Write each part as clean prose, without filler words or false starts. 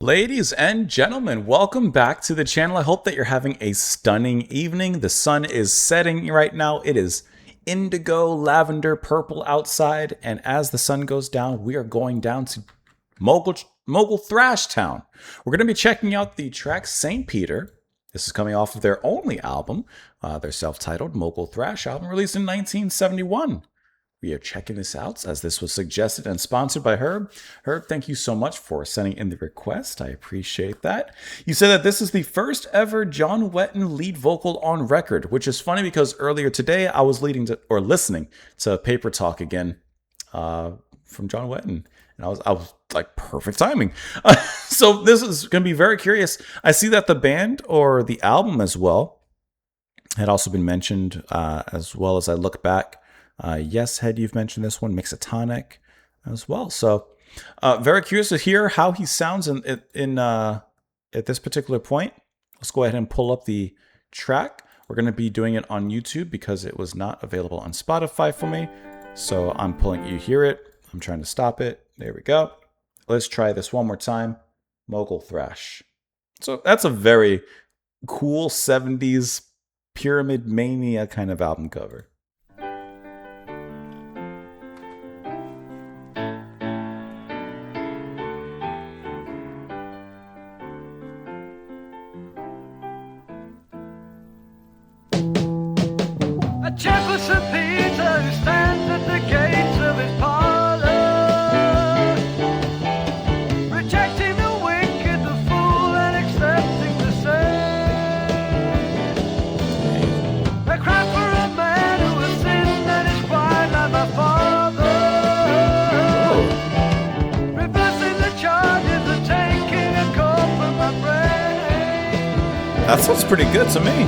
Ladies and gentlemen, welcome back to the channel. I hope that you're having a stunning evening. The sun is setting right now. It is indigo, lavender, purple outside. And as the sun goes down, we are going down to Mogul Thrash Town. We're going to be checking out the track St. Peter. This is coming off of their only album, their self-titled Mogul Thrash album, released in 1971. We are checking this out as this was suggested and sponsored by Herb. Herb, thank you so much for sending in the request. I appreciate that. You said that this is the first ever John Wetton lead vocal on record, which is funny because earlier today I was listening to Paper Talk again from John Wetton. And I was like, perfect timing. So this is going to be very curious. I see that the band or the album as well had also been mentioned as well as I look back. Yes, Head, you've mentioned this one, Mixatonic as well. So very curious to hear how he sounds in at this particular point. Let's go ahead and pull up the track. We're going to be doing it on YouTube because it was not available on Spotify for me. So I'm pulling, you hear it. I'm trying to stop it. There we go. Let's try this one more time. Mogul Thrash. So that's a very cool 70s Pyramid Mania kind of album cover. Jefferson Peter who stands at the gates of his parlor, rejecting the wicked, the fool, and accepting the saint. I cry for a man who has sinned and is quiet like my father, reversing the charges and taking a call from my brain. That sounds pretty good to me.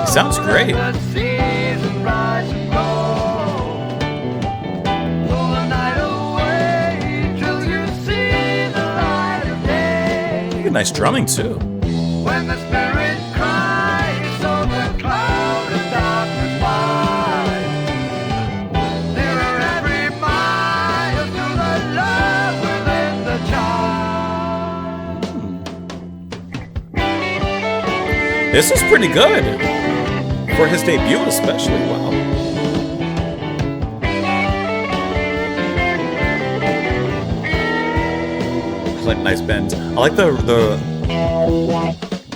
Sounds great. Nice drumming too. When the spirit cries on the cloud of darkness wide, nearer every mile to the love within the child. This is pretty good for his debut, especially. Wow. Like nice bends. I like the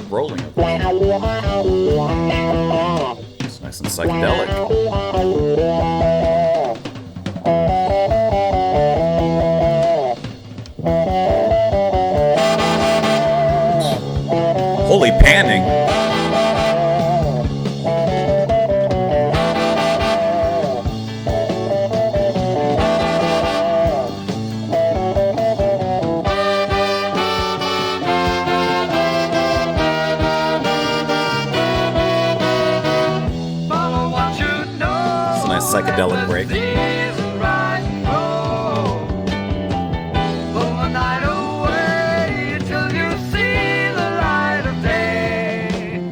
rolling of it. It's nice and psychedelic. Holy panning. Psychedelic break.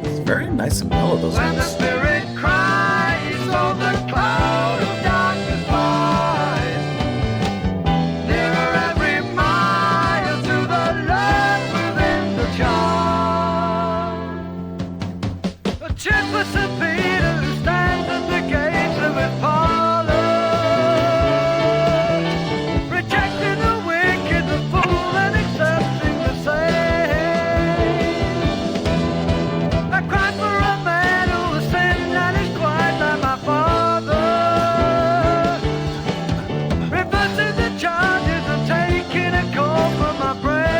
It's very nice and mellow, those when the spirit cries on the cloud of darkness wide, nearer every mile to the love within the child. A Jefferson Peter who stands at the gates of his parlor, rejecting the wicked, the fool, and accepting the saint. I cried for a man who has sinned and is quiet like my father, reversing the charges and taking a call from my brain.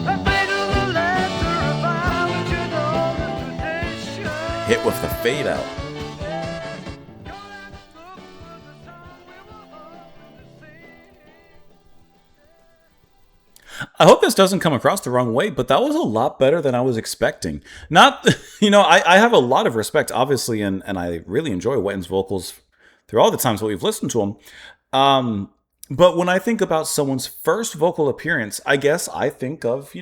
I paid to the letter of vow, but you know the tradition. Hit with the fade out. I hope this doesn't come across the wrong way, but that was a lot better than I was expecting. Not, I have a lot of respect, obviously, and I really enjoy Wetton's vocals through all the times that we've listened to him. But when I think about someone's first vocal appearance, I guess I think of,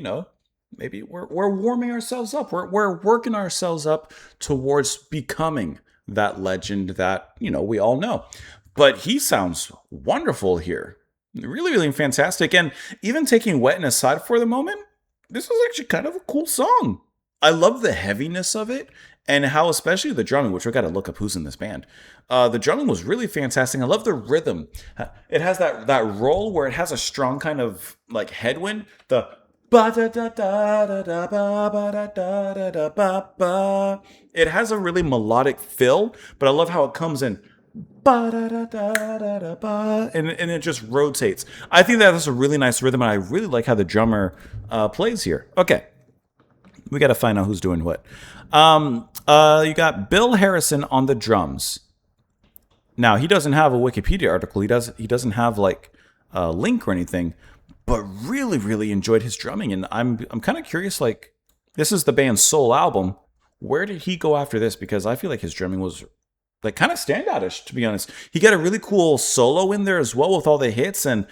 maybe we're warming ourselves up. We're working ourselves up towards becoming that legend that, we all know. But he sounds wonderful here. Really, really fantastic. And even taking Wetton aside for the moment, this is actually kind of a cool song. I love the heaviness of it and how, especially the drumming, which we got to look up who's in this band. The drumming was really fantastic. I love the rhythm. It has that roll where it has a strong kind of like headwind. The ba da da da da da ba ba da da da da ba ba. It has a really melodic fill, but I love how it comes in. Ba da da da da da ba, and it just rotates. I think that's a really nice rhythm, and I really like how the drummer plays here. Okay, we got to find out who's doing what. You got Bill Harrison on the drums. Now he doesn't have a Wikipedia article. He doesn't have like a link or anything, but really, really enjoyed his drumming, and I'm kind of curious. Like, this is the band's sole album. Where did he go after this? Because I feel like his drumming was like kind of standoutish, to be honest. He got a really cool solo in there as well with all the hits, and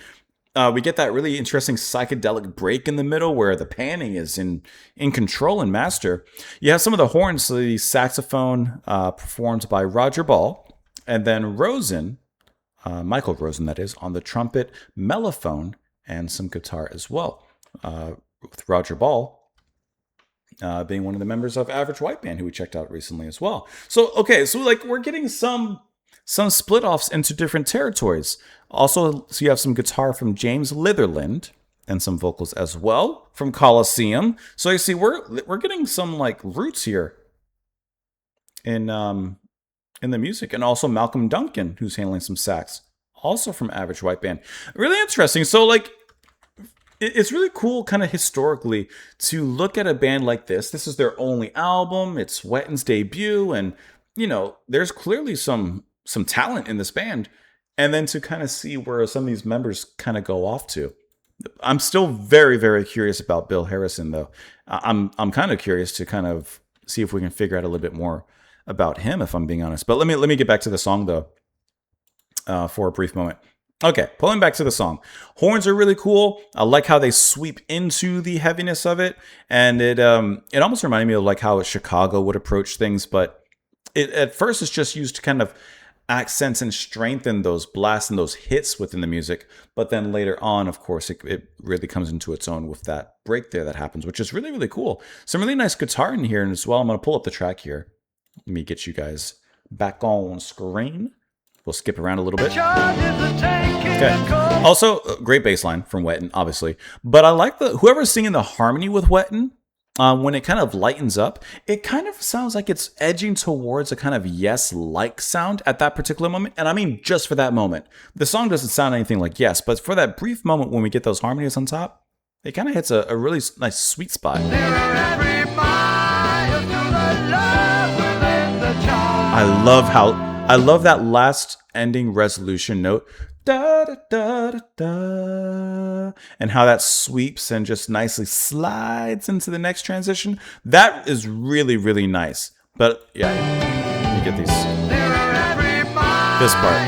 we get that really interesting psychedelic break in the middle where the panning is in control and master. You have some of the horns, the saxophone performed by Roger Ball, and then Rosen, Michael Rosen that is, on the trumpet, mellophone, and some guitar as well, with Roger Ball being one of the members of Average White Band, who we checked out recently as well. So, okay, so like we're getting some split offs into different territories. Also, so you have some guitar from James Litherland and some vocals as well from Colosseum. So you see, we're getting some like roots here in the music, and also Malcolm Duncan, who's handling some sax, also from Average White Band. Really interesting. So like, it's really cool kind of historically to look at a band like this. This is their only album. It's Wetton's debut. And, there's clearly some talent in this band. And then to kind of see where some of these members kind of go off to. I'm still very, very curious about Bill Harrison, though. I'm kind of curious to kind of see if we can figure out a little bit more about him, if I'm being honest. But let me get back to the song, though, for a brief moment. Okay, pulling back to the song. Horns are really cool. I like how they sweep into the heaviness of it, and it almost reminded me of like how Chicago would approach things, but at first it's just used to kind of accent and strengthen those blasts and those hits within the music, but then later on, of course, it really comes into its own with that break there that happens, which is really, really cool. Some really nice guitar in here, and as well, I'm going to pull up the track here. Let me get you guys back on screen. We'll skip around a little bit. Okay. Also, great bass line from Wetton, obviously. But I like whoever's singing the harmony with Wetton, when it kind of lightens up, it kind of sounds like it's edging towards a kind of Yes-like sound at that particular moment. And I mean, just for that moment. The song doesn't sound anything like Yes, but for that brief moment when we get those harmonies on top, it kind of hits a really nice sweet spot. I love that last ending resolution note, da da da da da, and how that sweeps and just nicely slides into the next transition. That is really, really nice. But yeah, let me get this part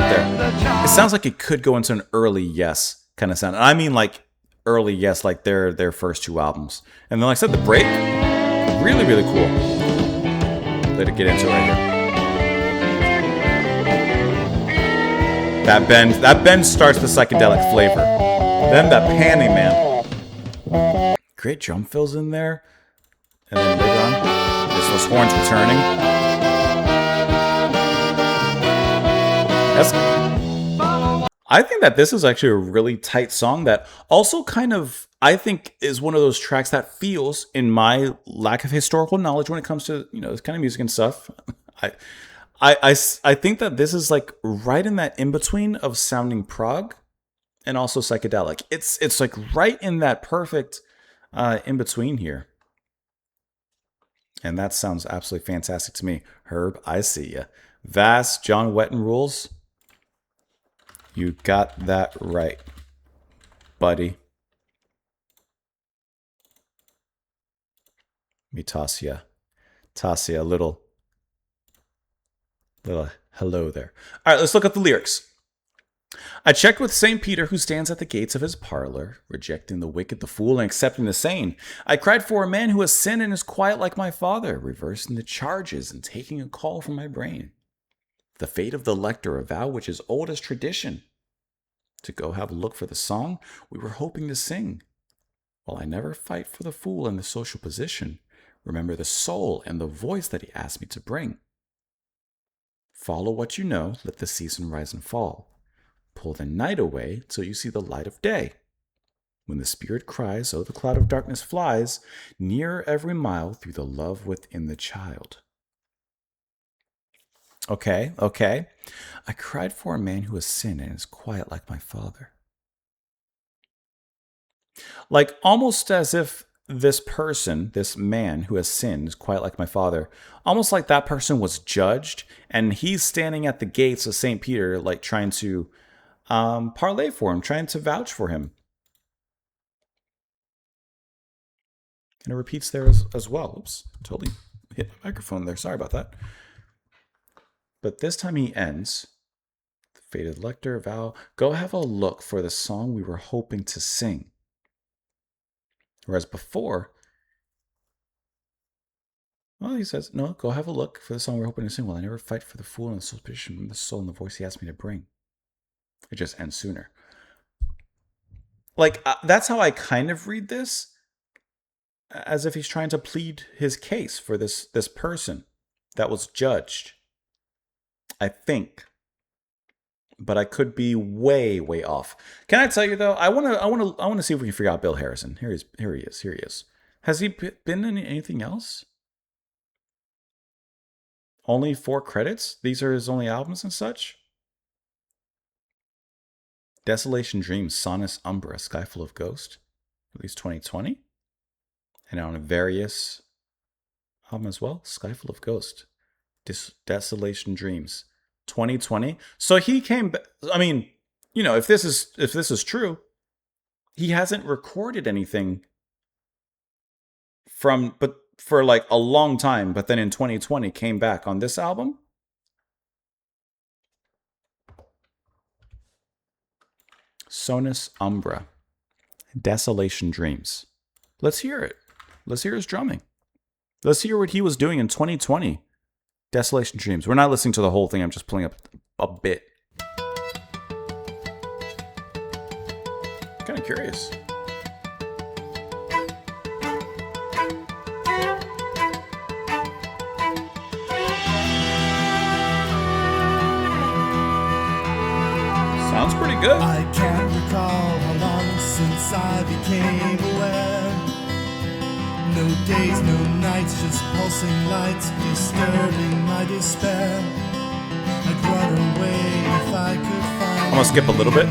there. It sounds like it could go into an early Yes kind of sound. And I mean like early Yes, like their first two albums. And then like I said, the break, really, really cool. Let it get into it right here. That bend starts the psychedelic flavor. Then that panning, man. Great drum fills in there. And then later on, there's those horns returning. I think that this is actually a really tight song that also kind of, I think, is one of those tracks that feels, in my lack of historical knowledge when it comes to, this kind of music and stuff, I think that this is like right in that in-between of sounding prog and also psychedelic. It's like right in that perfect in-between here. And that sounds absolutely fantastic to me. Herb, I see ya. Vast John Wetton rules. You got that right. buddy. Me toss ya. Toss ya a little hello there. All right, let's look at the lyrics. I checked with St. Peter, who stands at the gates of his parlor, rejecting the wicked, the fool, and accepting the sane. I cried for a man who has sinned and is quiet like my father, reversing the charges and taking a call from my brain. The fate of the lector, a vow which is old as tradition. To go have a look for the song we were hoping to sing. While I never fight for the fool and the social position, remember the soul and the voice that he asked me to bring. Follow what you know, let the season rise and fall. Pull the night away till you see the light of day. When the spirit cries, oh, the cloud of darkness flies, nearer every mile through the love within the child. Okay. I cried for a man who has sinned and is quiet like my father. Like almost as if this person, this man who has sinned, is quiet like my father, almost like that person was judged and he's standing at the gates of St. Peter, like trying to parlay for him, trying to vouch for him. And it repeats there as well. Oops, totally hit my microphone there. Sorry about that. But this time he ends. The fated lector, vow, go have a look for the song we were hoping to sing. Whereas before, well, he says, no, go have a look for the song we're hoping to sing. Well, I never fight for the fool and the suspicion, the soul and the voice he asked me to bring. It just ends sooner. Like, that's how I kind of read this, as if he's trying to plead his case for this person that was judged. I think. But I could be way off. Can I tell you though? I want to see if we can figure out Bill Harrison. Here he is. Has he been in anything else? Only 4 credits? These are his only albums and such? Desolation Dreams, Sonus Umbra, Sky Full of Ghost, released 2020. And on a various album as well, Sky Full of Ghost, Desolation Dreams, 2020. So he came back. I mean, you know, if this is true, he hasn't recorded anything for like a long time, but then in 2020 came back on this album. Sonus Umbra, Desolation Dreams. Let's hear it. Let's hear his drumming. Let's hear what he was doing in 2020. Desolation Dreams. We're not listening to the whole thing. I'm just pulling up a bit. Kind of curious. Sounds pretty good. I can't recall how long since I became aware. No days, no nights, just pulsing lights, disturbing my despair. I'd run away if I could find. I'm gonna skip a little bit.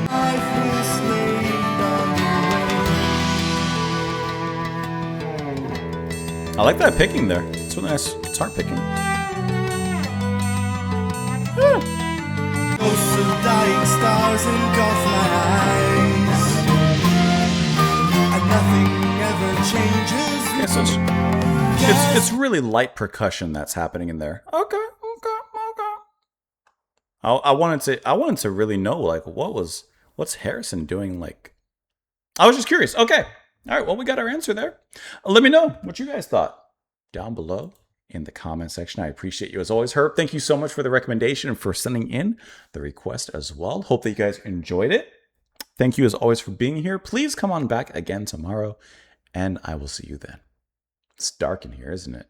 I like that picking there. It's really nice guitar picking. Ghosts of dying stars engulf my eyes, and nothing ever changes. Yeah, so it's really light percussion that's happening in there. Okay. I wanted to really know, like, what's Harrison doing? Like, I was just curious. Okay. All right. Well, we got our answer there. Let me know what you guys thought down below in the comment section. I appreciate you as always. Herb, thank you so much for the recommendation and for sending in the request as well. Hope that you guys enjoyed it. Thank you as always for being here. Please come on back again tomorrow, and I will see you then. It's dark in here, isn't it?